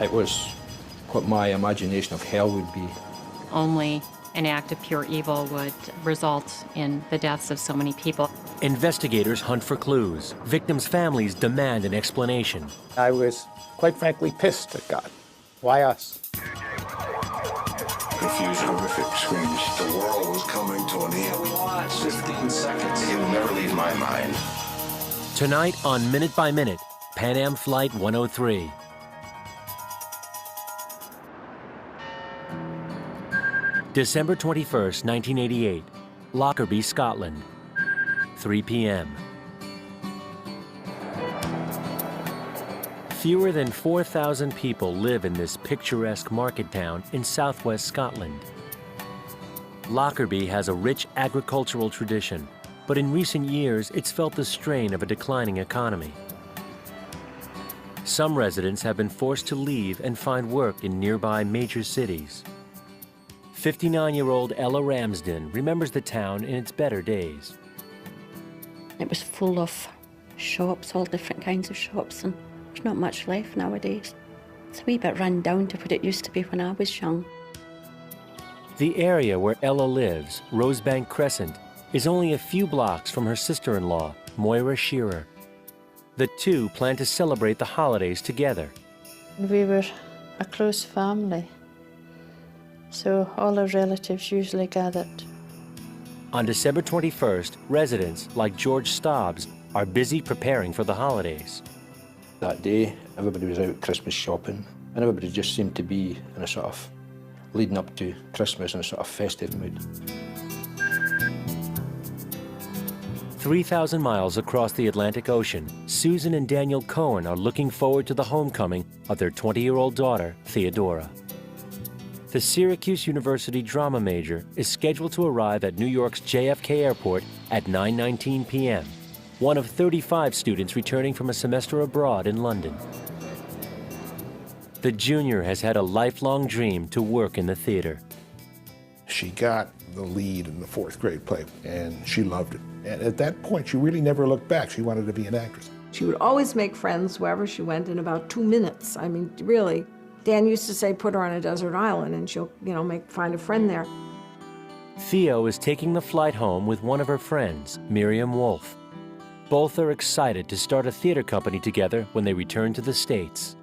It was what my imagination of hell would be. Only an act of pure evil would result in the deaths of so many people. Investigators hunt for clues. Victims' families demand an explanation. I was, quite frankly, pissed at God. Why us? Confused, horrific screams. The world was coming to an end. 15 seconds. It will never leave my mind. Tonight on Minute by Minute, Pan Am Flight 103. December 21st, 1988, Lockerbie, Scotland, 3 p.m. Fewer than 4,000 people live in this picturesque market town in southwest Scotland. Lockerbie has a rich agricultural tradition, but in recent years it's felt the strain of a declining economy. Some residents have been forced to leave and find work in nearby major cities. 59-year-old Ella Ramsden remembers the town in its better days. It was full of shops, all different kinds of shops, and there's not much left nowadays. It's a wee bit run down to what it used to be when I was young. The area where Ella lives, Rosebank Crescent, is only a few blocks from her sister-in-law, Moira Shearer. The two plan to celebrate the holidays together. We were a close family, so all our relatives usually gathered. On December 21st, residents like George Stobbs are busy preparing for the holidays. That day, everybody was out Christmas shopping, and everybody just seemed to be in a sort of leading up to Christmas in a sort of festive mood. 3,000 miles across the Atlantic Ocean, Susan and Daniel Cohen are looking forward to the homecoming of their 20-year-old daughter, Theodora. The Syracuse University drama major is scheduled to arrive at New York's JFK Airport at 9:19 p.m., one of 35 students returning from a semester abroad in London. The junior has had a lifelong dream to work in the theater. She got the lead in the fourth grade play, and she loved it. And at that point, she really never looked back. She wanted to be an actress. She would always make friends wherever she went in about 2 minutes. I mean, really. Dan used to say, put her on a desert island and she'll, find a friend there. Theo is taking the flight home with one of her friends, Miriam Wolfe. Both are excited to start a theater company together when they return to the States.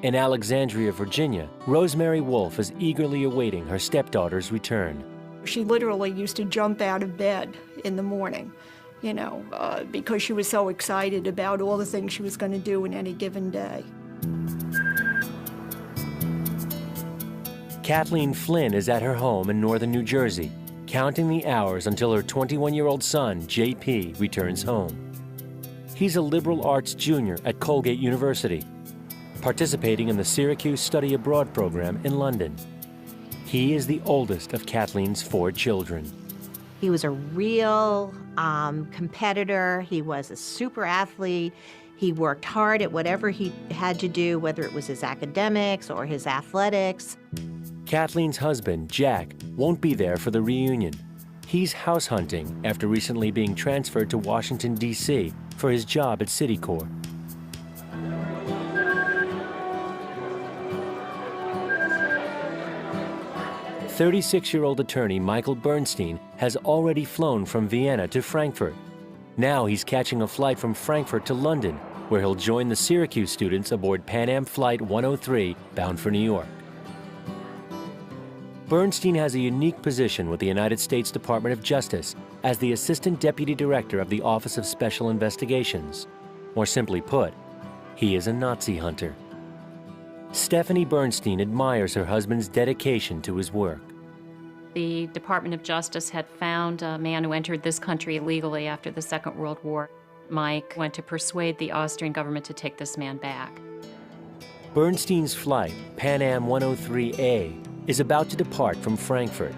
In Alexandria, Virginia, Rosemary Wolfe is eagerly awaiting her stepdaughter's return. She literally used to jump out of bed in the morning, because she was so excited about all the things she was going to do in any given day. Kathleen Flynn is at her home in northern New Jersey, counting the hours until her 21-year-old son, JP, returns home. He's a liberal arts junior at Colgate University, participating in the Syracuse Study Abroad program in London. He is the oldest of Kathleen's 4 children. He was a real competitor. He was a super athlete. He worked hard at whatever he had to do, whether it was his academics or his athletics. Kathleen's husband, Jack, won't be there for the reunion. He's house hunting after recently being transferred to Washington, D.C. for his job at Citicorp. "36-year-old attorney Michael Bernstein has already flown from Vienna to Frankfurt. Now he's catching a flight from Frankfurt to London, where he'll join the Syracuse students aboard Pan Am Flight 103 bound for New York. Bernstein has a unique position with the United States Department of Justice as the Assistant Deputy Director of the Office of Special Investigations. More simply put, he is a Nazi hunter. Stephanie Bernstein admires her husband's dedication to his work. The Department of Justice had found a man who entered this country illegally after the Second World War. Mike went to persuade the Austrian government to take this man back. Bernstein's flight, Pan Am 103A, is about to depart from Frankfurt.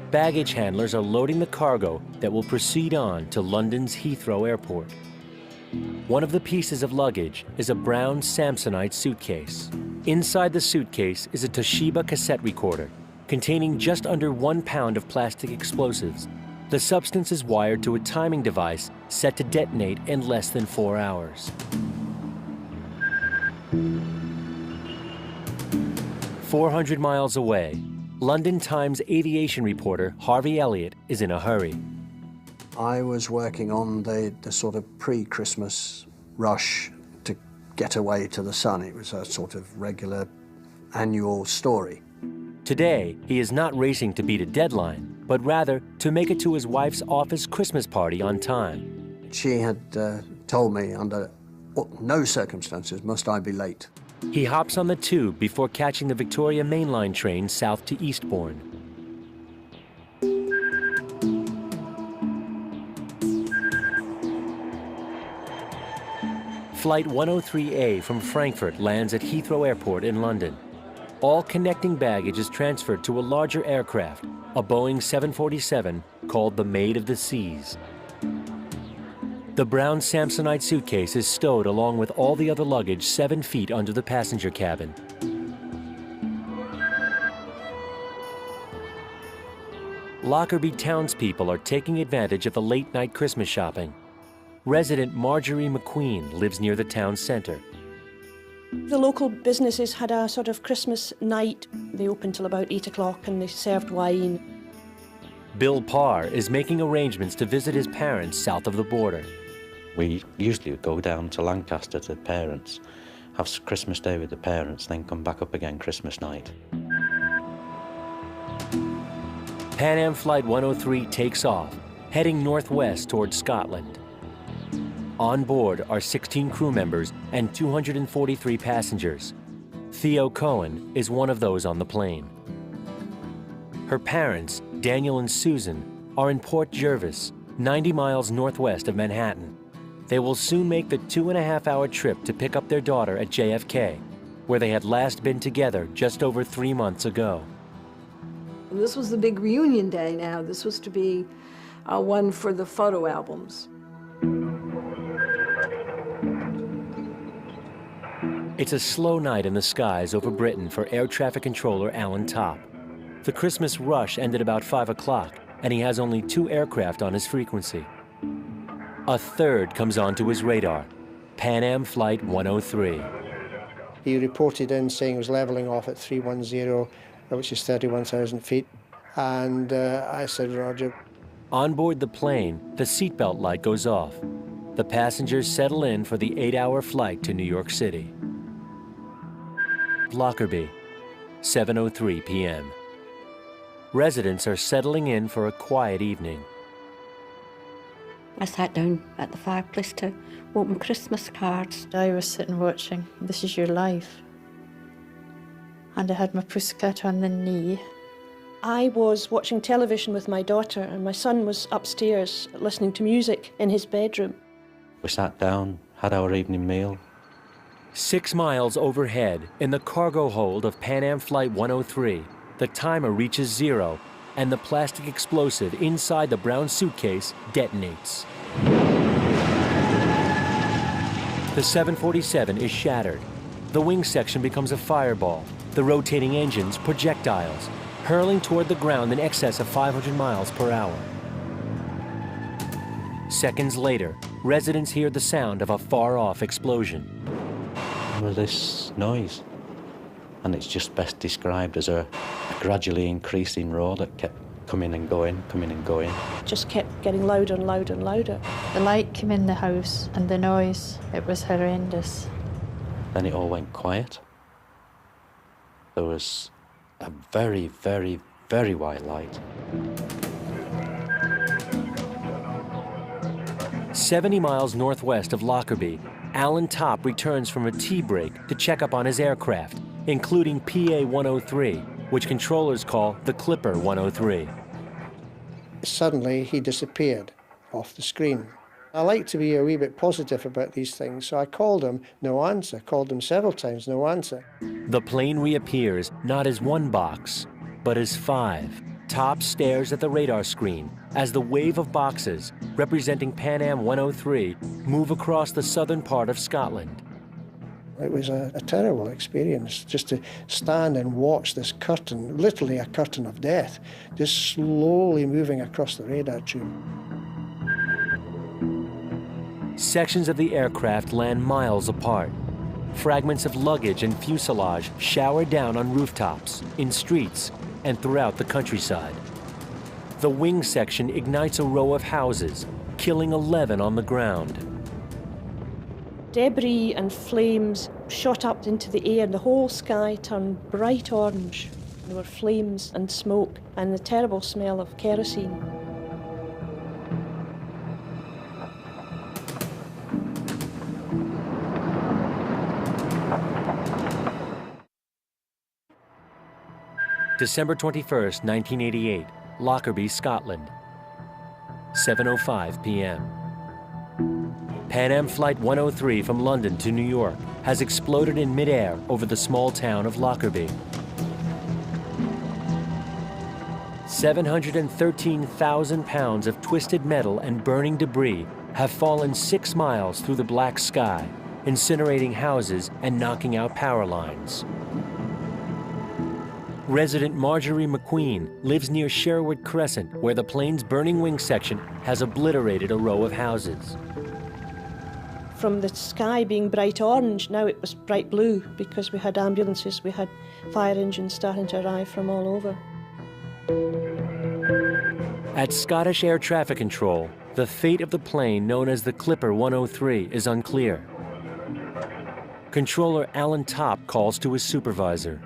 Baggage handlers are loading the cargo that will proceed on to London's Heathrow Airport. One of the pieces of luggage is a brown Samsonite suitcase. Inside the suitcase is a Toshiba cassette recorder containing just under 1 pound of plastic explosives. The substance is wired to a timing device set to detonate in less than 4 hours. 400 miles away, London Times aviation reporter Harvey Elliott is in a hurry. I was working on the sort of pre-Christmas rush to get away to the sun. It was a sort of regular annual story. Today, he is not racing to beat a deadline, but rather to make it to his wife's office Christmas party on time. She had told me under no circumstances must I be late. He hops on the tube before catching the Victoria Main Line train south to Eastbourne. Flight 103A from Frankfurt lands at Heathrow Airport in London. All connecting baggage is transferred to a larger aircraft, a Boeing 747 called the Maid of the Seas. The brown Samsonite suitcase is stowed along with all the other luggage 7 feet under the passenger cabin. Lockerbie townspeople are taking advantage of the late-night Christmas shopping. Resident Marjorie McQueen lives near the town centre. The local businesses had a sort of Christmas night. They opened till about 8 o'clock and they served wine. Bill Parr is making arrangements to visit his parents south of the border. We usually would go down to Lancaster to the parents, have Christmas Day with the parents, then come back up again Christmas night. Pan Am Flight 103 takes off, heading northwest towards Scotland. On board are 16 crew members and 243 passengers. Theo Cohen is one of those on the plane. Her parents, Daniel and Susan, are in Port Jervis, 90 miles northwest of Manhattan. They will soon make the 2.5-hour trip to pick up their daughter at JFK, where they had last been together just over 3 months ago. And this was the big reunion day now. This was to be one for the photo albums. It's a slow night in the skies over Britain for air traffic controller Alan Topp. The Christmas rush ended about 5 o'clock, and he has only 2 aircraft on his frequency. A third comes onto his radar, Pan Am Flight 103. He reported in saying he was levelling off at 310, which is 31,000 feet. And I said, Roger. On board the plane, the seatbelt light goes off. The passengers settle in for the 8-hour flight to New York City. Lockerbie, 7:03 p.m. Residents are settling in for a quiet evening. I sat down at the fireplace to open Christmas cards. I was sitting watching This Is Your Life, and I had my pussycat on the knee. I was watching television with my daughter and my son was upstairs listening to music in his bedroom. We sat down, had our evening meal. 6 miles overhead, in the cargo hold of Pan Am Flight 103, the timer reaches 0, and the plastic explosive inside the brown suitcase detonates. The 747 is shattered. The wing section becomes a fireball, the rotating engines projectiles, hurling toward the ground in excess of 500 miles per hour. Seconds later, residents hear the sound of a far-off explosion. Well, this noise, and it's just best described as a gradually increasing roar that kept coming and going, coming and going. It just kept getting louder and louder and louder. The light came in the house and the noise, it was horrendous. Then it all went quiet. There was a very, very, very white light. 70 miles northwest of Lockerbie, Alan Topp returns from a tea break to check up on his aircraft, including PA-103, which controllers call the Clipper 103. Suddenly, he disappeared off the screen. I like to be a wee bit positive about these things, so I called him, no answer. Called him several times, no answer. The plane reappears not as 1 box, but as 5. Topp stares at the radar screen as the wave of boxes, representing Pan Am 103, move across the southern part of Scotland. It was a terrible experience, just to stand and watch this curtain, literally a curtain of death, just slowly moving across the radar tube. Sections of the aircraft land miles apart. fragments of luggage and fuselage shower down on rooftops, in streets, and throughout the countryside. The wing section ignites a row of houses, killing 11 on the ground. Debris and flames shot up into the air. The whole sky turned bright orange. There were flames and smoke and the terrible smell of kerosene. December 21st, 1988, Lockerbie, Scotland. 7:05 p.m. Pan Am Flight 103 from London to New York has exploded in midair over the small town of Lockerbie. 713,000 pounds of twisted metal and burning debris have fallen 6 miles through the black sky, incinerating houses and knocking out power lines. Resident Marjorie McQueen lives near Sherwood Crescent, where the plane's burning wing section has obliterated a row of houses. From the sky being bright orange, now it was bright blue because we had ambulances, we had fire engines starting to arrive from all over. At Scottish Air Traffic Control, the fate of the plane known as the Clipper 103 is unclear. Controller Alan Topp calls to his supervisor.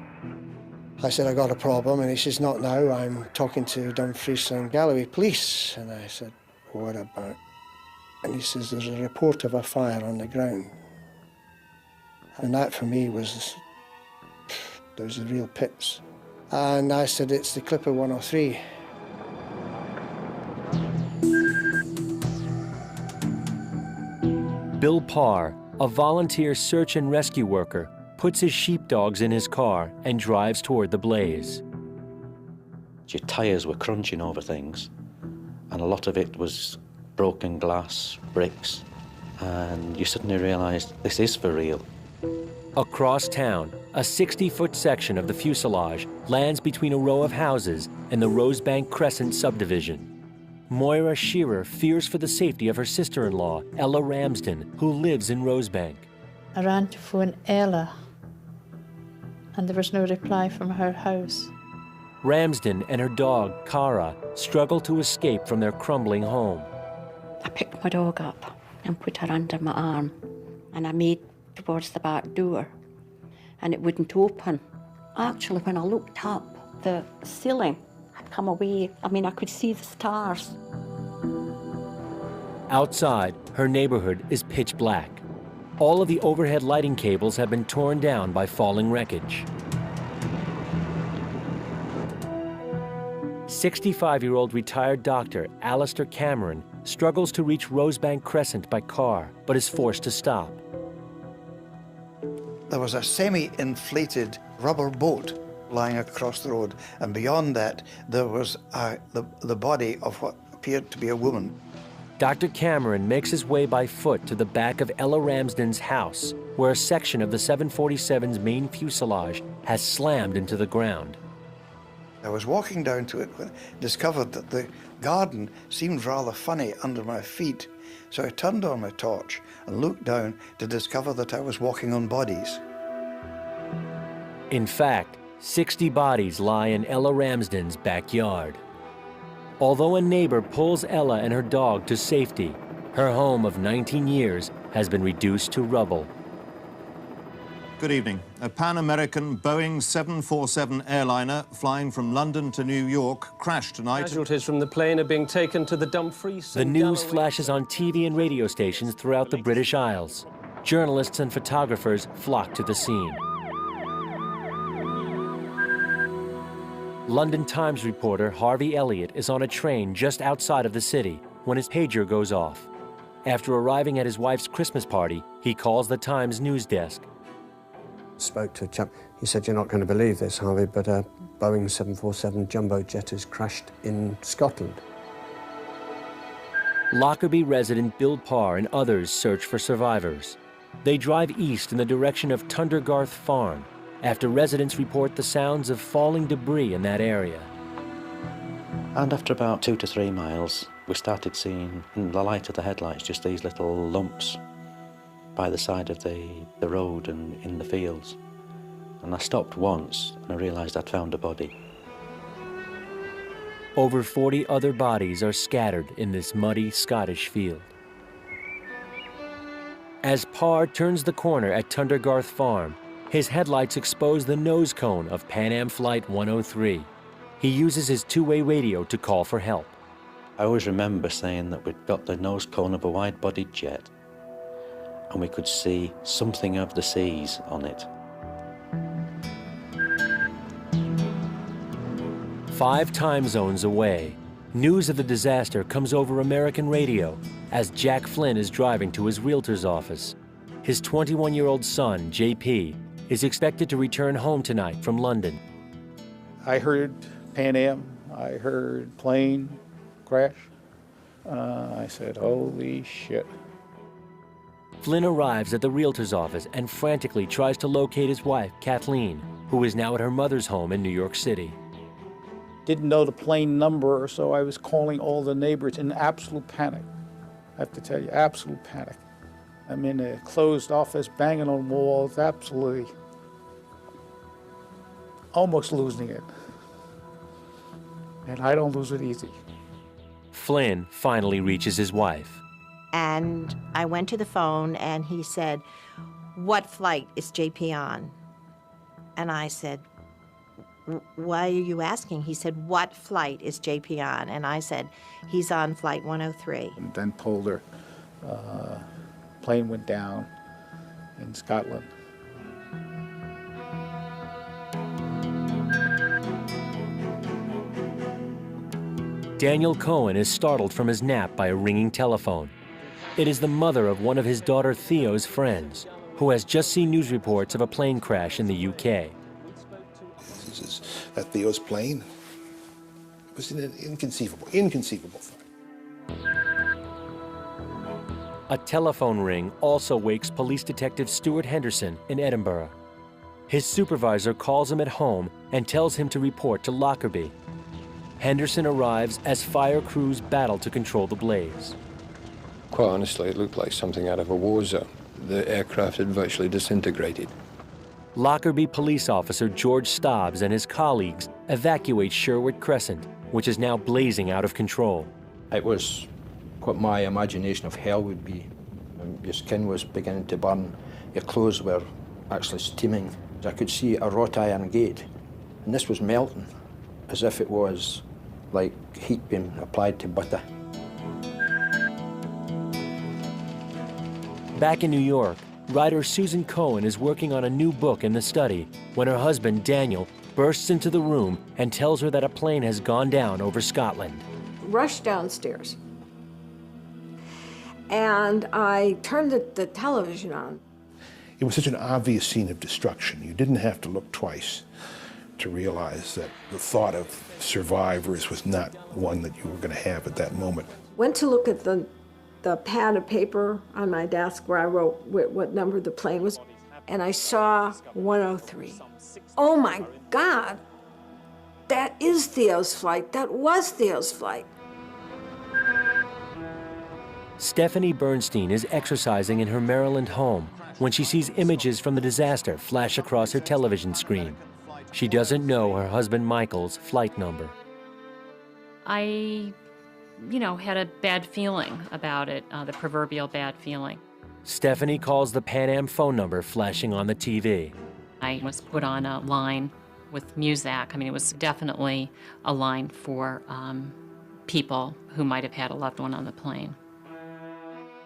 I said, I got a problem, and he says, not now, I'm talking to Dumfries and Galloway Police. And I said, what about? And he says, there's a report of a fire on the ground. And that for me was, there's the real pits. And I said, it's the Clipper 103. Bill Parr, a volunteer search and rescue worker, puts his sheepdogs in his car and drives toward the blaze. Your tyres were crunching over things, and a lot of it was broken glass, bricks, and you suddenly realised this is for real. Across town, a 60-foot section of the fuselage lands between a row of houses in the Rosebank Crescent subdivision. Moira Shearer fears for the safety of her sister-in-law, Ella Ramsden, who lives in Rosebank. I ran to phone Ella, and there was no reply from her house. Ramsden and her dog, Cara, struggle to escape from their crumbling home. I picked my dog up and put her under my arm, and I made towards the back door, and it wouldn't open. Actually, when I looked up, the ceiling had come away. I mean, I could see the stars. Outside, her neighborhood is pitch black. All of the overhead lighting cables have been torn down by falling wreckage. 65-year-old retired doctor Alistair Cameron struggles to reach Rosebank Crescent by car, but is forced to stop. There was a semi-inflated rubber boat lying across the road, and beyond that there was the body of what appeared to be a woman. Dr. Cameron makes his way by foot to the back of Ella Ramsden's house, where a section of the 747's main fuselage has slammed into the ground. I was walking down to it when I discovered that the garden seemed rather funny under my feet, so I turned on my torch and looked down to discover that I was walking on bodies. In fact, 60 bodies lie in Ella Ramsden's backyard. Although a neighbor pulls Ella and her dog to safety, her home of 19 years has been reduced to rubble. Good evening. A Pan-American Boeing 747 airliner flying from London to New York crashed tonight. Casualties from the plane are being taken to the Dumfries. The news flashes on TV and radio stations throughout the British Isles. Journalists and photographers flock to the scene. London Times reporter Harvey Elliott is on a train just outside of the city when his pager goes off. After arriving at his wife's Christmas party, he calls the Times news desk. Spoke to a chap. He said, you're not going to believe this, Harvey, but a Boeing 747 jumbo jet has crashed in Scotland. Lockerbie resident Bill Parr and others search for survivors. They drive east in the direction of Tundergarth Farm after residents report the sounds of falling debris in that area. And after about 2 to 3 miles, we started seeing, in the light of the headlights, just these little lumps by the side of the road and in the fields. And I stopped once and I realised I'd found a body. Over 40 other bodies are scattered in this muddy Scottish field. As Parr turns the corner at Tundergarth Farm, his headlights expose the nose cone of Pan Am Flight 103. He uses his two-way radio to call for help. I always remember saying that we'd got the nose cone of a wide-bodied jet and we could see something of the seas on it. 5 time zones away, news of the disaster comes over American radio as Jack Flynn is driving to his realtor's office. His 21-year-old son, JP, is expected to return home tonight from London. I heard Pan Am, I heard plane crash. I said, holy shit. Flynn arrives at the realtor's office and frantically tries to locate his wife, Kathleen, who is now at her mother's home in New York City. Didn't know the plane number, so I was calling all the neighbors in absolute panic. I have to tell you, absolute panic. I'm in a closed office, banging on walls, absolutely almost losing it. And I don't lose it easy. Flynn finally reaches his wife. And I went to the phone and he said, "What flight is JP on?" And I said, "Why are you asking?" He said, "What flight is JP on?" And I said, "He's on flight 103. And then told her, plane went down in Scotland. Daniel Cohen is startled from his nap by a ringing telephone. It is the mother of one of his daughter Theo's friends, who has just seen news reports of a plane crash in the UK. This is that Theo's plane. It was an inconceivable thing. A telephone ring also wakes police detective Stuart Henderson in Edinburgh. His supervisor calls him at home and tells him to report to Lockerbie. Henderson arrives as fire crews battle to control the blaze. Quite honestly, it looked like something out of a war zone. The aircraft had virtually disintegrated. Lockerbie police officer George Stobbs and his colleagues evacuate Sherwood Crescent, which is now blazing out of control. It was what my imagination of hell would be. Your skin was beginning to burn, your clothes were actually steaming. I could see a wrought iron gate, and this was melting, as if it was like heat being applied to butter. Back in New York, writer Susan Cohen is working on a new book in the study when her husband, Daniel, bursts into the room and tells her that a plane has gone down over Scotland. Rushed downstairs. And I turned the television on. It was such an obvious scene of destruction. You didn't have to look twice to realize that the thought of survivors was not one that you were going to have at that moment. Went to look at the pad of paper on my desk where I wrote what number the plane was, and I saw 103. Oh my God, that is Theo's flight. That was Theo's flight. Stephanie Bernstein is exercising in her Maryland home when she sees images from the disaster flash across her television screen. She doesn't know her husband Michael's flight number. I, had a bad feeling about it, the proverbial bad feeling. Stephanie calls the Pan Am phone number flashing on the TV. I was put on a line with Muzak. I mean, it was definitely a line for people who might have had a loved one on the plane.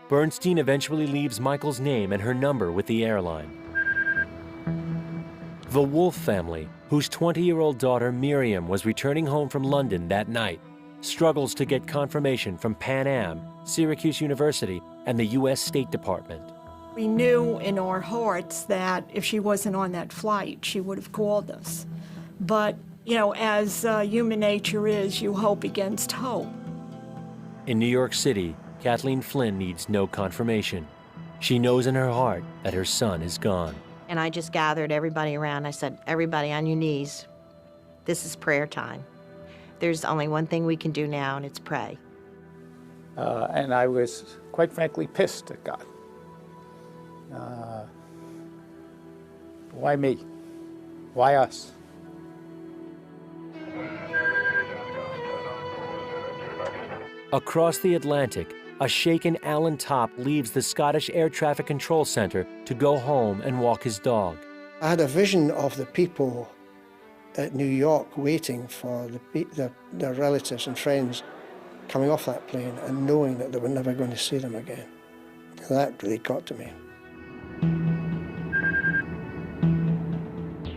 Bernstein eventually leaves Michael's name and her number with the airline. The Wolf family, whose 20-year-old daughter Miriam was returning home from London that night, struggles to get confirmation from Pan Am, Syracuse University, and the U.S. State Department. We knew in our hearts that if she wasn't on that flight, she would have called us. But, as human nature is, you hope against hope. In New York City, Kathleen Flynn needs no confirmation. She knows in her heart that her son is gone. And I just gathered everybody around. I said, everybody on your knees. This is prayer time. There's only one thing we can do now, and it's pray. And I was, quite frankly, pissed at God. Why me? Why us? Across the Atlantic, a shaken Alan Topp leaves the Scottish Air Traffic Control Centre to go home and walk his dog. I had a vision of the people at New York waiting for their relatives and friends coming off that plane and knowing that they were never going to see them again. That really got to me.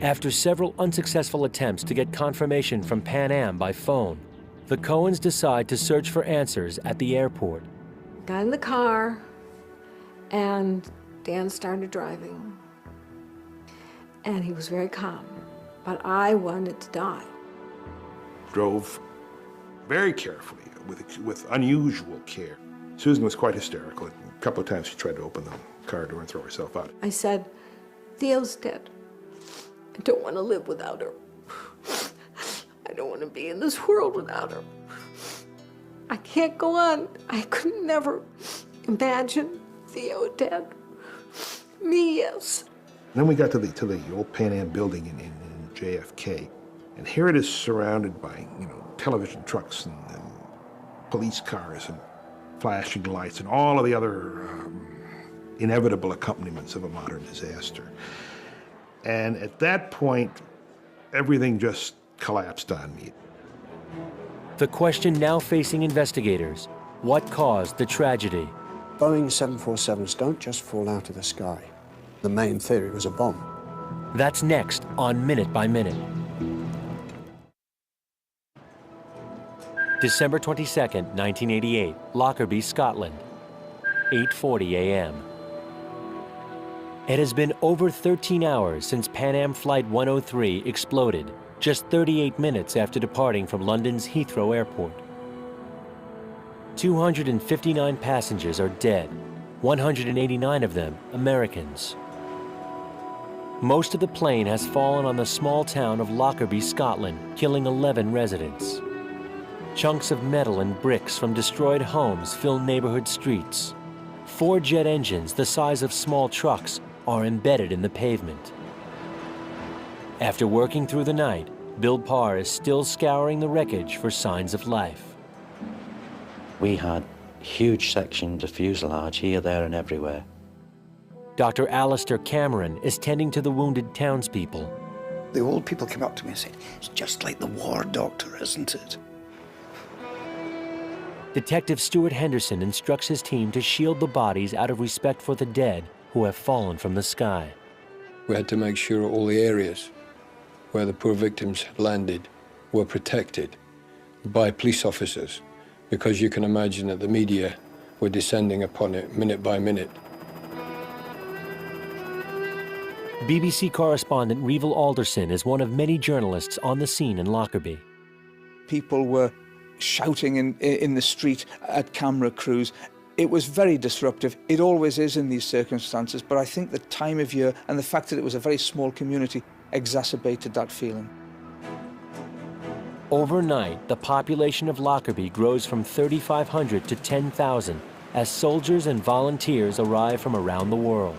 After several unsuccessful attempts to get confirmation from Pan Am by phone, the Cohens decide to search for answers at the airport. Got in the car, and Dan started driving. And he was very calm, but I wanted to die. Drove very carefully, with unusual care. Susan was quite hysterical. A couple of times she tried to open the car door and throw herself out. I said, Theo's dead. I don't want to live without her. I don't want to be in this world without her. I can't go on. I could never imagine Theo dead. Me, yes. Then we got to the old Pan Am building in JFK, and here it is surrounded by, television trucks and police cars and flashing lights and all of the other inevitable accompaniments of a modern disaster. And at that point, everything just collapsed on me. The question now facing investigators, what caused the tragedy? Boeing 747s don't just fall out of the sky. The main theory was a bomb. That's next on Minute by Minute. December 22nd, 1988, Lockerbie, Scotland, 8:40 a.m. It has been over 13 hours since Pan Am Flight 103 exploded, just 38 minutes after departing from London's Heathrow Airport. 259 passengers are dead, 189 of them Americans. Most of the plane has fallen on the small town of Lockerbie, Scotland, killing 11 residents. Chunks of metal and bricks from destroyed homes fill neighborhood streets. 4 jet engines the size of small trucks are embedded in the pavement. After working through the night, Bill Parr is still scouring the wreckage for signs of life. We had huge sections of fuselage here, there, and everywhere. Dr. Alistair Cameron is tending to the wounded townspeople. The old people came up to me and said, "It's just like the war, doctor, isn't it?" Detective Stuart Henderson instructs his team to shield the bodies out of respect for the dead who have fallen from the sky. We had to make sure all the areas where the poor victims had landed were protected by police officers, because you can imagine that the media were descending upon it minute by minute. BBC correspondent Revel Alderson is one of many journalists on the scene in Lockerbie. People were shouting in the street at camera crews. It was very disruptive. It always is in these circumstances, but I think the time of year and the fact that it was a very small community exacerbated that feeling. Overnight, the population of Lockerbie grows from 3,500 to 10,000 as soldiers and volunteers arrive from around the world.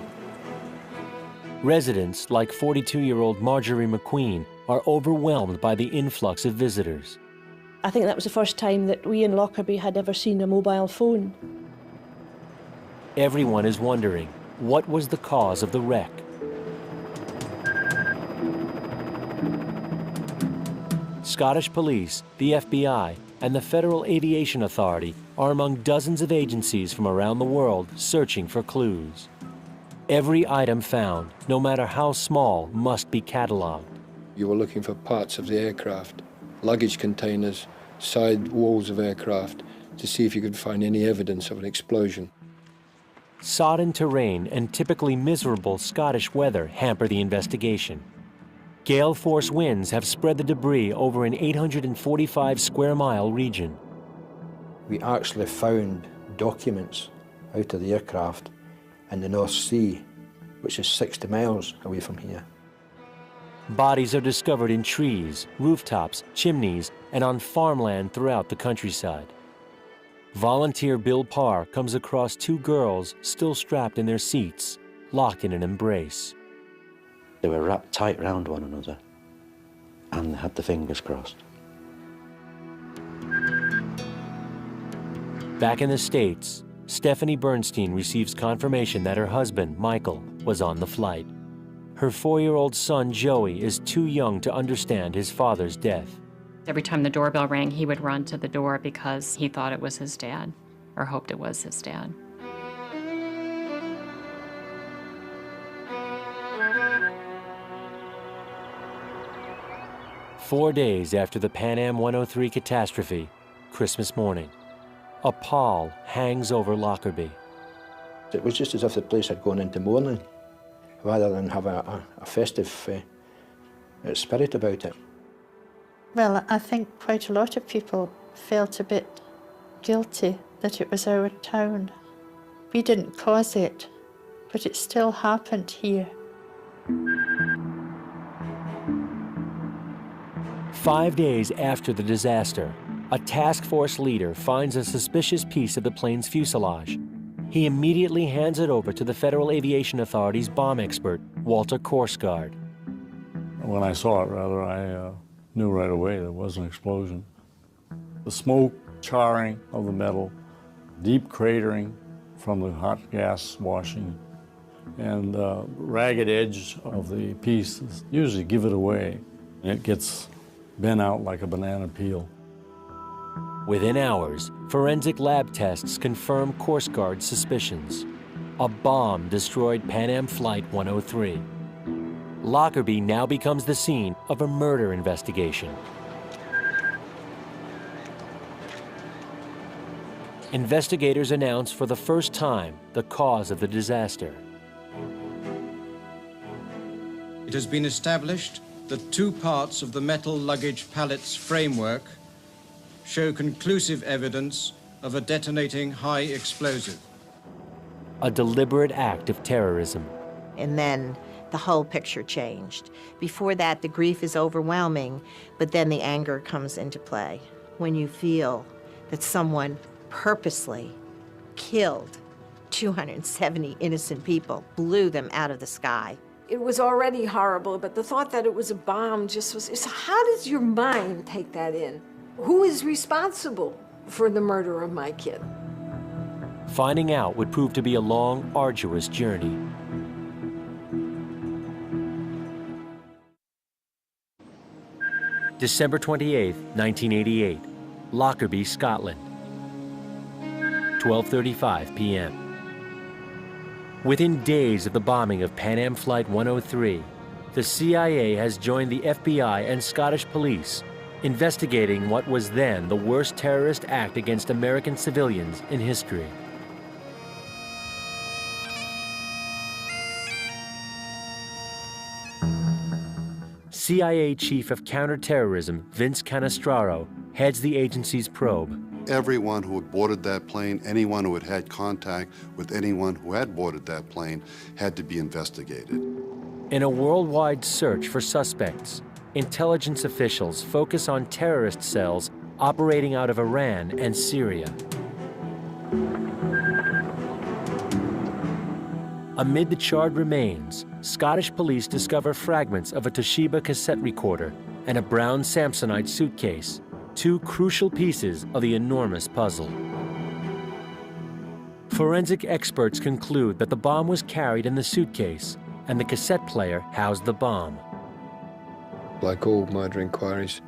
Residents, like 42-year-old Marjorie McQueen, are overwhelmed by the influx of visitors. I think that was the first time that we in Lockerbie had ever seen a mobile phone. Everyone is wondering, what was the cause of the wreck? Scottish Police, the FBI, and the Federal Aviation Authority are among dozens of agencies from around the world searching for clues. Every item found, no matter how small, must be catalogued. You were looking for parts of the aircraft, luggage containers, side walls of aircraft, to see if you could find any evidence of an explosion. Sodden terrain and typically miserable Scottish weather hamper the investigation. Gale force winds have spread the debris over an 845 square mile region. We actually found documents out of the aircraft in the North Sea, which is 60 miles away from here. Bodies are discovered in trees, rooftops, chimneys, and on farmland throughout the countryside. Volunteer Bill Parr comes across 2 girls still strapped in their seats, locked in an embrace. They were wrapped tight round one another and had the fingers crossed. Back in the States, Stephanie Bernstein receives confirmation that her husband, Michael, was on the flight. Her 4-year-old son, Joey, is too young to understand his father's death. Every time the doorbell rang, he would run to the door because he thought it was his dad, or hoped it was his dad. Four days after the Pan Am 103 catastrophe, Christmas morning, a pall hangs over Lockerbie. It was just as if the place had gone into mourning, rather than have a festive spirit about it. Well, I think quite a lot of people felt a bit guilty that it was our town. We didn't cause it, but it still happened here. 5 days after the disaster, a task force leader finds a suspicious piece of the plane's fuselage. He immediately hands it over to the Federal Aviation Authority's bomb expert, Walter Korsgaard. When I saw it, rather, I knew right away there was an explosion. The smoke, charring of the metal, deep cratering from the hot gas washing, and the ragged edge of the piece usually give it away. It gets bent out like a banana peel. Within hours, forensic lab tests confirm Korsgaard's suspicions. A bomb destroyed Pan Am Flight 103. Lockerbie now becomes the scene of a murder investigation. Investigators announce for the first time the cause of the disaster. It has been established that 2 parts of the metal luggage pallet's framework show conclusive evidence of a detonating high explosive. A deliberate act of terrorism. And then the whole picture changed. Before that, the grief is overwhelming, but then the anger comes into play. When you feel that someone purposely killed 270 innocent people, blew them out of the sky. It was already horrible, but the thought that it was a bomb just was, how does your mind take that in? Who is responsible for the murder of my kid? Finding out would prove to be a long, arduous journey. December 28, 1988, Lockerbie, Scotland. 12:35 p.m. Within days of the bombing of Pan Am Flight 103, the CIA has joined the FBI and Scottish police, investigating what was then the worst terrorist act against American civilians in history. CIA Chief of Counterterrorism Vince Canestraro heads the agency's probe. Everyone who had boarded that plane, anyone who had had contact with anyone who had boarded that plane, had to be investigated. In a worldwide search for suspects, intelligence officials focus on terrorist cells operating out of Iran and Syria. Amid the charred remains, Scottish police discover fragments of a Toshiba cassette recorder and a brown Samsonite suitcase, 2 crucial pieces of the enormous puzzle. Forensic experts conclude that the bomb was carried in the suitcase and the cassette player housed the bomb. Like all murder inquiries,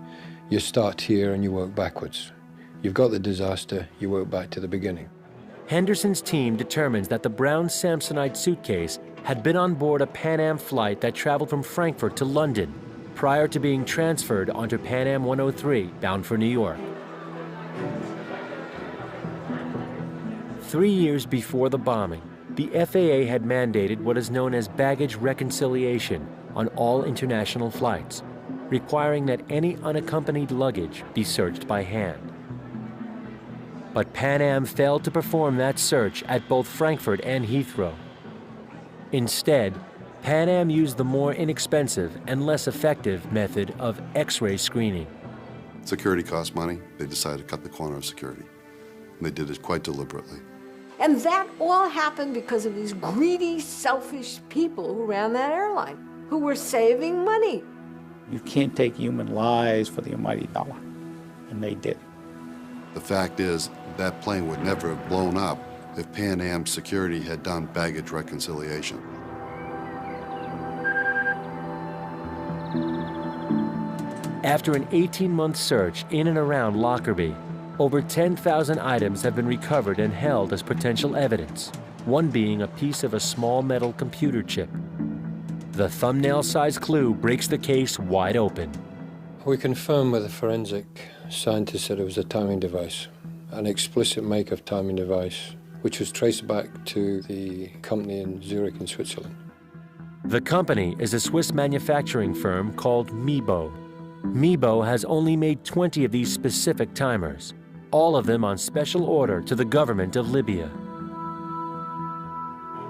you start here and you work backwards. You've got the disaster, you work back to the beginning. Henderson's team determines that the brown Samsonite suitcase had been on board a Pan Am flight that traveled from Frankfurt to London prior to being transferred onto Pan Am 103 bound for New York. 3 years before the bombing, the FAA had mandated what is known as baggage reconciliation on all international flights, requiring that any unaccompanied luggage be searched by hand. But Pan Am failed to perform that search at both Frankfurt and Heathrow. Instead, Pan Am used the more inexpensive and less effective method of X-ray screening. Security costs money. They decided to cut the corner of security. And they did it quite deliberately. And that all happened because of these greedy, selfish people who ran that airline, who were saving money. You can't take human lives for the almighty dollar, and they did. The fact is, that plane would never have blown up if Pan Am security had done baggage reconciliation. After an 18-month search in and around Lockerbie, over 10,000 items have been recovered and held as potential evidence, one being a piece of a small metal computer chip. The thumbnail-sized clue breaks the case wide open. We confirmed with the forensic scientists that it was a timing device, an explicit make of timing device, which was traced back to the company in Zurich in Switzerland. The company is a Swiss manufacturing firm called Mebo. Mebo has only made 20 of these specific timers, all of them on special order to the government of Libya.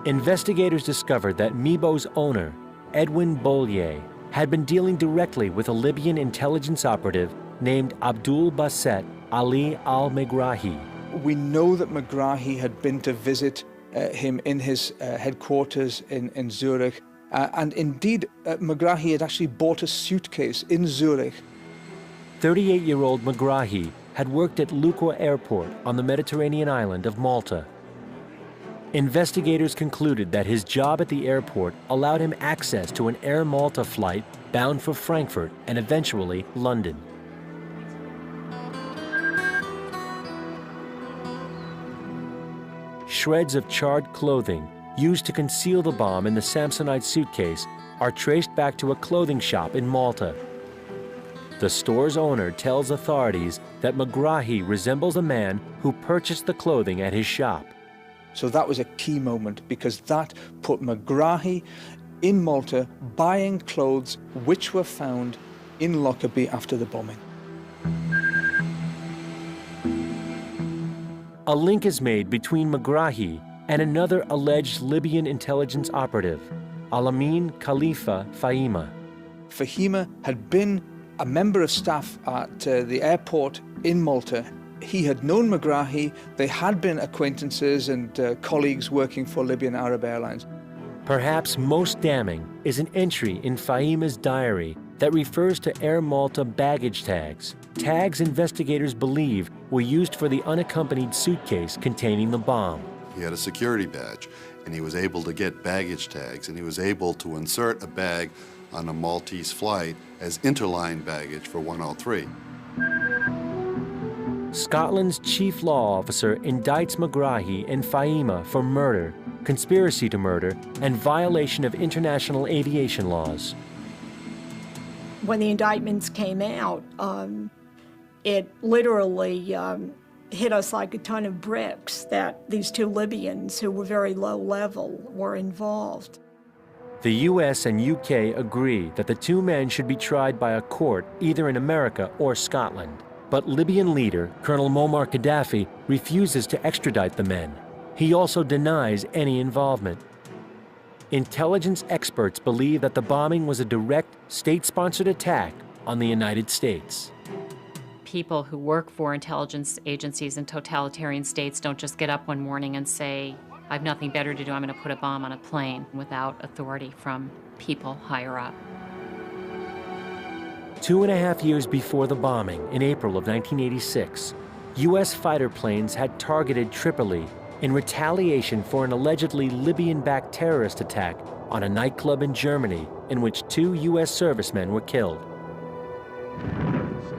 Investigators discovered that Mebo's owner, Edwin Bollier, had been dealing directly with a Libyan intelligence operative named Abdul Baset Ali al-Megrahi. We know that Megrahi had been to visit him in his headquarters in Zurich. And indeed, Megrahi had actually bought a suitcase in Zurich. 38-year-old Megrahi had worked at Lucca Airport on the Mediterranean island of Malta. Investigators concluded that his job at the airport allowed him access to an Air Malta flight bound for Frankfurt and eventually London. Shreds of charred clothing used to conceal the bomb in the Samsonite suitcase are traced back to a clothing shop in Malta. The store's owner tells authorities that Megrahi resembles a man who purchased the clothing at his shop. So that was a key moment because that put Megrahi in Malta buying clothes which were found in Lockerbie after the bombing. A link is made between Megrahi and another alleged Libyan intelligence operative, Alamin Khalifa Fahima. Fahima had been a member of staff at the airport in Malta. He had known Megrahi. They had been acquaintances and colleagues working for Libyan Arab Airlines. Perhaps most damning is an entry in Fahima's diary that refers to Air Malta baggage tags, tags investigators believe were used for the unaccompanied suitcase containing the bomb. He had a security badge, and he was able to get baggage tags, and he was able to insert a bag on a Maltese flight as interline baggage for 103. Scotland's chief law officer indicts Megrahi and Fahima for murder, conspiracy to murder, and violation of international aviation laws. When the indictments came out, it literally hit us like a ton of bricks that these two Libyans who were very low level were involved. The US and UK agree that the two men should be tried by a court either in America or Scotland. But Libyan leader Colonel Muammar Gaddafi refuses to extradite the men. He also denies any involvement. Intelligence experts believe that the bombing was a direct state-sponsored attack on the United States. People who work for intelligence agencies in totalitarian states don't just get up one morning and say, I have nothing better to do, I'm going to put a bomb on a plane, without authority from people higher up. 2.5 years before the bombing, in April of 1986, U.S. fighter planes had targeted Tripoli in retaliation for an allegedly Libyan-backed terrorist attack on a nightclub in Germany in which 2 U.S. servicemen were killed.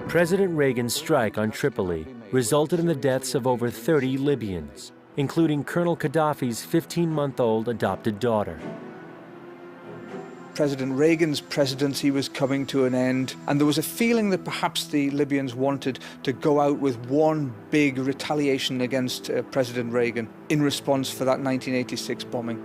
President Reagan's strike on Tripoli resulted in the deaths of over 30 Libyans, including Colonel Gaddafi's 15-month-old adopted daughter. President Reagan's presidency was coming to an end, and there was a feeling that perhaps the Libyans wanted to go out with one big retaliation against President Reagan in response for that 1986 bombing.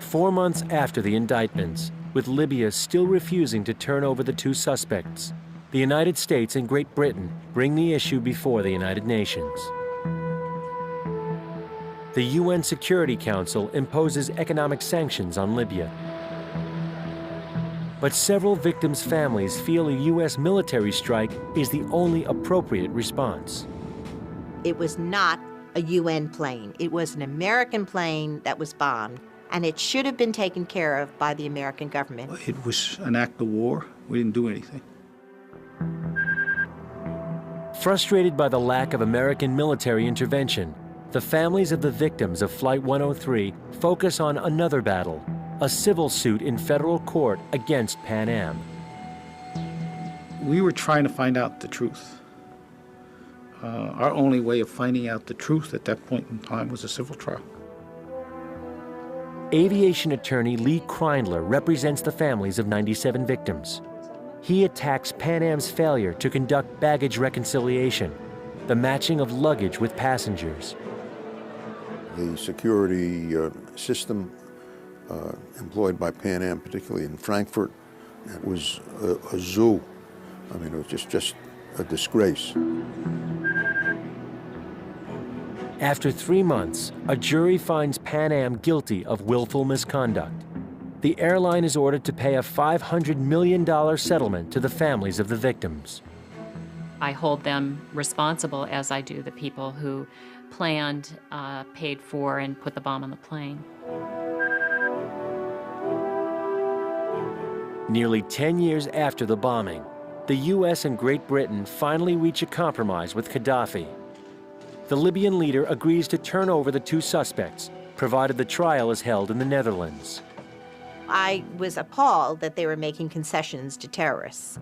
4 months after the indictments, with Libya still refusing to turn over the 2 suspects, the United States and Great Britain bring the issue before the United Nations. The UN Security Council imposes economic sanctions on Libya. But several victims' families feel a U.S. military strike is the only appropriate response. It was not a UN plane. It was an American plane that was bombed, and it should have been taken care of by the American government. It was an act of war. We didn't do anything. Frustrated by the lack of American military intervention, the families of the victims of Flight 103 focus on another battle, a civil suit in federal court against Pan Am. We were trying to find out the truth. Our only way of finding out the truth at that point in time was a civil trial. Aviation attorney Lee Kreindler represents the families of 97 victims. He attacks Pan Am's failure to conduct baggage reconciliation, the matching of luggage with passengers. The security system employed by Pan Am, particularly in Frankfurt, it was a zoo. I mean, it was just a disgrace. After 3 months, a jury finds Pan Am guilty of willful misconduct. The airline is ordered to pay a $500 million settlement to the families of the victims. I hold them responsible, as I do the people who planned, paid for, and put the bomb on the plane. Nearly 10 years after the bombing, the U.S. and Great Britain finally reach a compromise with Gaddafi. The Libyan leader agrees to turn over the 2 suspects, provided the trial is held in the Netherlands. I was appalled that they were making concessions to terrorists.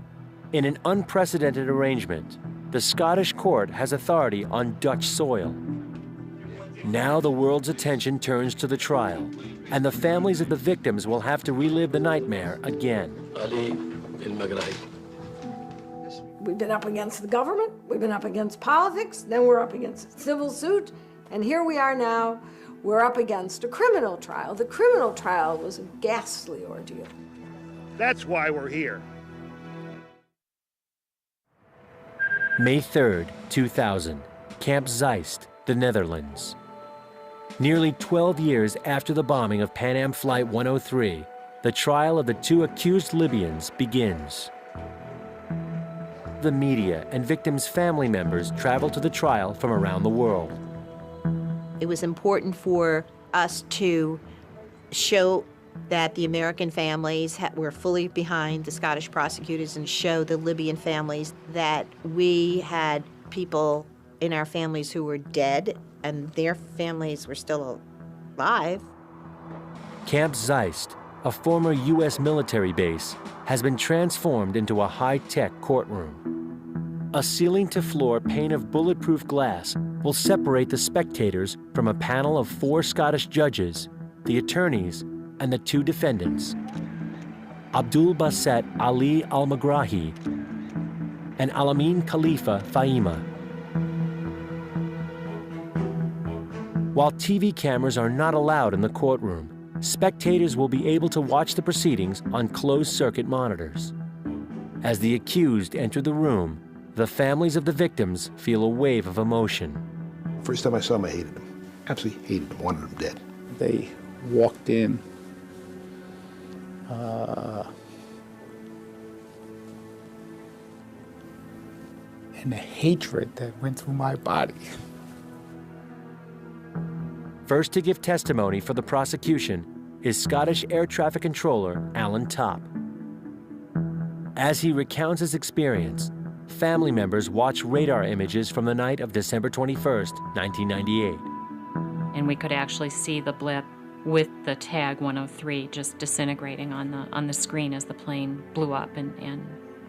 In an unprecedented arrangement, the Scottish court has authority on Dutch soil. Now the world's attention turns to the trial, and the families of the victims will have to relive the nightmare again. We've been up against the government, we've been up against politics, then we're up against a civil suit, and here we are now, we're up against a criminal trial. The criminal trial was a ghastly ordeal. That's why we're here. May 3rd, 2000, Camp Zeist, the Netherlands. Nearly 12 years after the bombing of Pan Am Flight 103, the trial of the 2 accused Libyans begins. The media and victims' family members travel to the trial from around the world. It was important for us to show that the American families were fully behind the Scottish prosecutors and show the Libyan families that we had people in our families who were dead and their families were still alive. Camp Zeist, a former U.S. military base, has been transformed into a high-tech courtroom. A ceiling-to-floor pane of bulletproof glass will separate the spectators from a panel of 4 Scottish judges, the attorneys, and the 2 defendants, Abdul Baset Ali Al-Magrahi and Alamin Khalifa Fahima. While TV cameras are not allowed in the courtroom, spectators will be able to watch the proceedings on closed-circuit monitors. As the accused enter the room, the families of the victims feel a wave of emotion. First time I saw him, I hated him. Absolutely hated him, wanted him dead. They walked in. And the hatred that went through my body. First to give testimony for the prosecution is Scottish Air Traffic Controller Alan Topp. As he recounts his experience, family members watch radar images from the night of December 21st, 1998. And we could actually see the blip with the tag 103 just disintegrating on the screen as the plane blew up and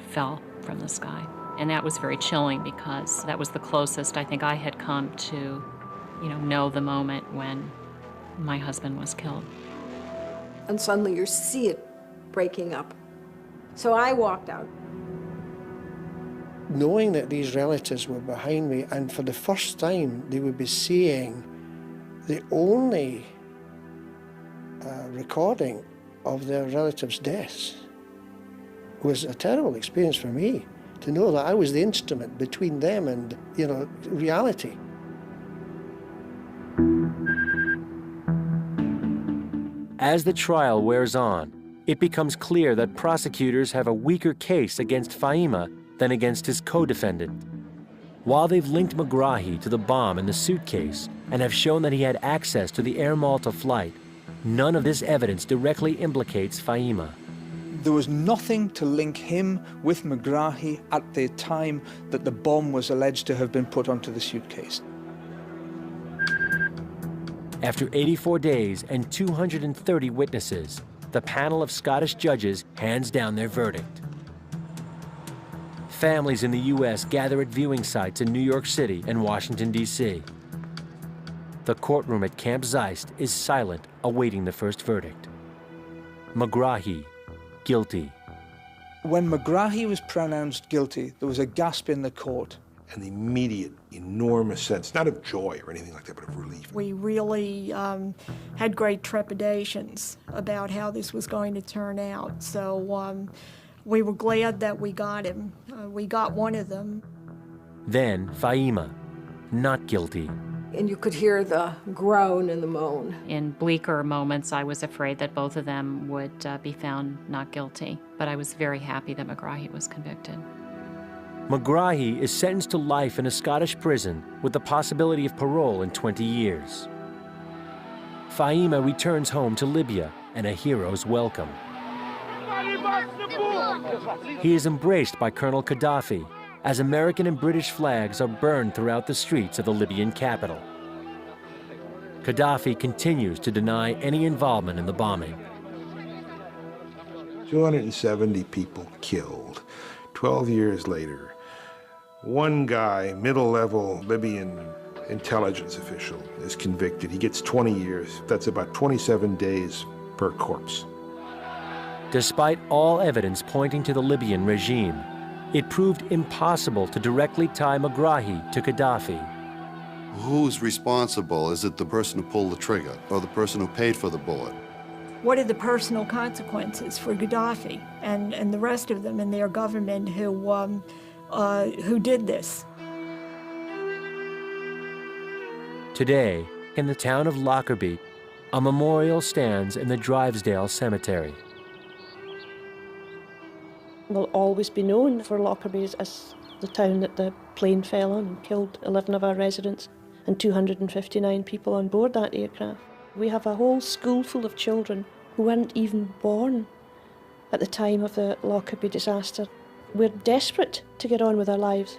fell from the sky. And that was very chilling because that was the closest I think I had come to, know the moment when my husband was killed. And suddenly you see it breaking up. So I walked out. Knowing that these relatives were behind me, and for the first time they would be seeing the only recording of their relatives' deaths, was a terrible experience for me, to know that I was the instrument between them and, reality. As the trial wears on, it becomes clear that prosecutors have a weaker case against Fahima than against his co-defendant. While they've linked Megrahi to the bomb in the suitcase and have shown that he had access to the Air Malta flight, none of this evidence directly implicates Fahima. There was nothing to link him with Megrahi at the time that the bomb was alleged to have been put onto the suitcase. After 84 days and 230 witnesses, the panel of Scottish judges hands down their verdict. Families in the U.S. gather at viewing sites in New York City and Washington, D.C. The courtroom at Camp Zeist is silent, awaiting the first verdict. Megrahi, guilty. When Megrahi was pronounced guilty, there was a gasp in the court. An immediate, enormous sense, not of joy or anything like that, but of relief. We really had great trepidations about how this was going to turn out. So we were glad that we got him. We got one of them. Then Fahima, not guilty. And you could hear the groan and the moan. In bleaker moments, I was afraid that both of them would be found not guilty, but I was very happy that Megrahi was convicted. Megrahi is sentenced to life in a Scottish prison with the possibility of parole in 20 years. Fahima returns home to Libya and a hero's welcome. He is embraced by Colonel Gaddafi as American and British flags are burned throughout the streets of the Libyan capital. Gaddafi continues to deny any involvement in the bombing. 270 people killed. 12 years later, one guy, middle-level Libyan intelligence official, is convicted. He gets 20 years. That's about 27 days per corpse. Despite all evidence pointing to the Libyan regime, it proved impossible to directly tie Megrahi to Gaddafi. Who's responsible? Is it the person who pulled the trigger or the person who paid for the bullet? What are the personal consequences for Gaddafi and the rest of them in their government who did this? Today, in the town of Lockerbie, a memorial stands in the Drivesdale Cemetery. Will always be known for Lockerbie as the town that the plane fell on and killed 11 of our residents and 259 people on board that aircraft. We have a whole school full of children who weren't even born at the time of the Lockerbie disaster. We're desperate to get on with our lives.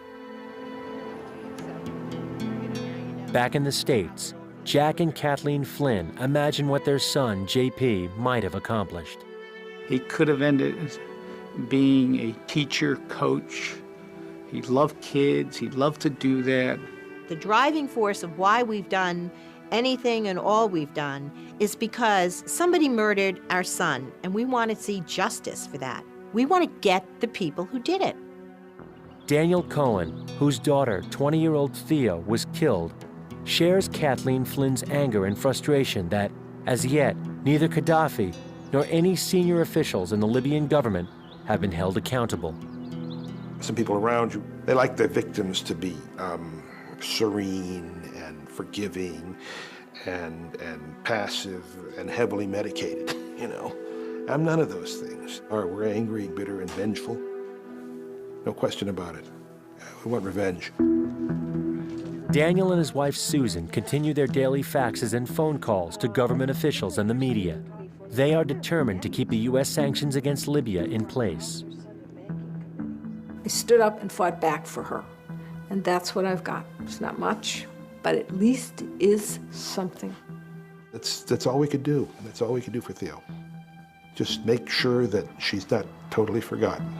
Back in the States, Jack and Kathleen Flynn imagine what their son, JP, might have accomplished. He could have ended being a teacher, coach. He loved kids. He loved to do that. The driving force of why we've done anything and all we've done is because somebody murdered our son, and we want to see justice for that. We want to get the people who did it. Daniel Cohen, whose daughter, 20-year-old Theo, was killed, shares Kathleen Flynn's anger and frustration that, as yet, neither Gaddafi nor any senior officials in the Libyan government have been held accountable. Some people around you, they like their victims to be serene and forgiving and passive and heavily medicated, you know. I'm none of those things. We're angry, bitter, and vengeful. No question about it. We want revenge. Daniel and his wife Susan continue their daily faxes and phone calls to government officials and the media. They are determined to keep the U.S. sanctions against Libya in place. I stood up and fought back for her, and that's what I've got. It's not much, but at least it is something. That's all we could do. That's all we could do for Theo. Just make sure that she's not totally forgotten.